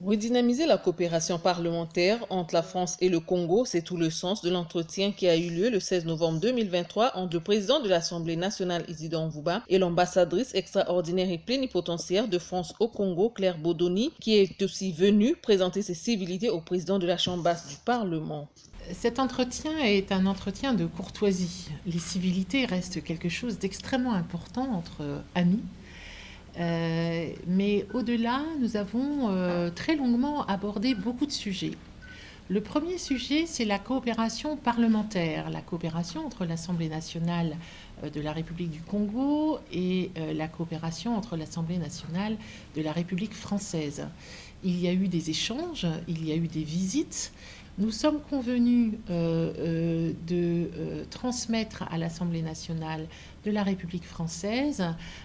Redynamiser la coopération parlementaire entre la France et le Congo, c'est tout le sens de l'entretien qui a eu lieu le 16 novembre 2023 entre le président de l'Assemblée nationale Isidore Mbouba et l'ambassadrice extraordinaire et plénipotentiaire de France au Congo, Claire Bodoni, qui est aussi venue présenter ses civilités au président de la Chambre basse du Parlement. Cet entretien est un entretien de courtoisie. Les civilités restent quelque chose d'extrêmement important entre amis. Mais au-delà, nous avons très longuement abordé beaucoup de sujets. Le premier sujet, c'est la coopération parlementaire, la coopération entre l'Assemblée nationale de la République du Congo et la coopération entre l'Assemblée nationale de la République française. Il y a eu des échanges, il y a eu des visites. Nous sommes convenus de transmettre à l'Assemblée nationale de la République française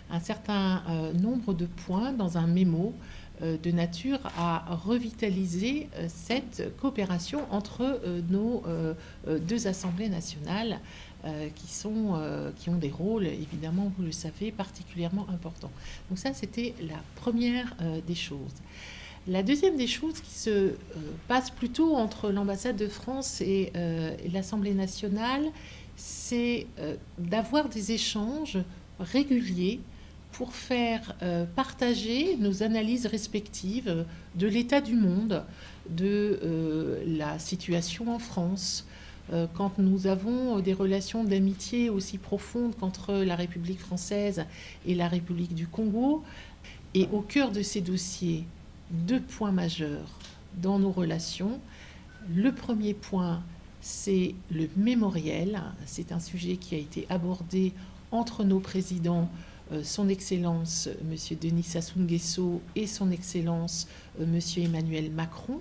un certain nombre de points dans un mémo de nature à revitaliser cette coopération entre nos deux assemblées nationales qui ont des rôles, évidemment, vous le savez, particulièrement importants. Donc ça, c'était la première des choses. La deuxième des choses qui se passe plutôt entre l'ambassade de France et l'Assemblée nationale, c'est d'avoir des échanges réguliers pour faire partager nos analyses respectives de l'état du monde, de la situation en France. Quand nous avons des relations d'amitié aussi profondes qu'entre la République française et la République du Congo, et au cœur de ces dossiers, deux points majeurs dans nos relations. Le premier point, c'est le mémoriel. C'est un sujet qui a été abordé entre nos présidents, son Excellence M. Denis Sassou Nguesso et son Excellence M. Emmanuel Macron.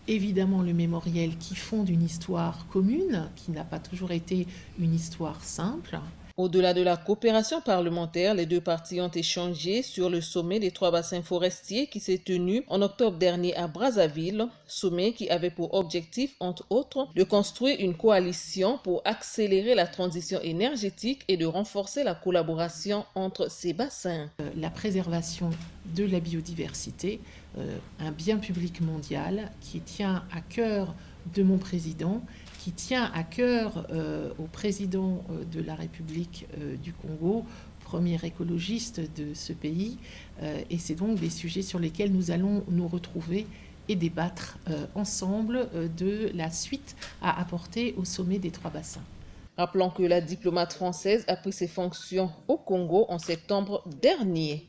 Évidemment, le mémoriel qui fonde une histoire commune, qui n'a pas toujours été une histoire simple. Au-delà de la coopération parlementaire, les deux parties ont échangé sur le sommet des 3 bassins forestiers qui s'est tenu en octobre dernier à Brazzaville, sommet qui avait pour objectif, entre autres, de construire une coalition pour accélérer la transition énergétique et de renforcer la collaboration entre ces bassins. La préservation de la biodiversité, un bien public mondial qui tient à cœur de mon président, qui tient à cœur au président de la République du Congo, premier écologiste de ce pays. Et c'est donc des sujets sur lesquels nous allons nous retrouver et débattre ensemble de la suite à apporter au sommet des 3 bassins. Rappelons que la diplomate française a pris ses fonctions au Congo en septembre dernier.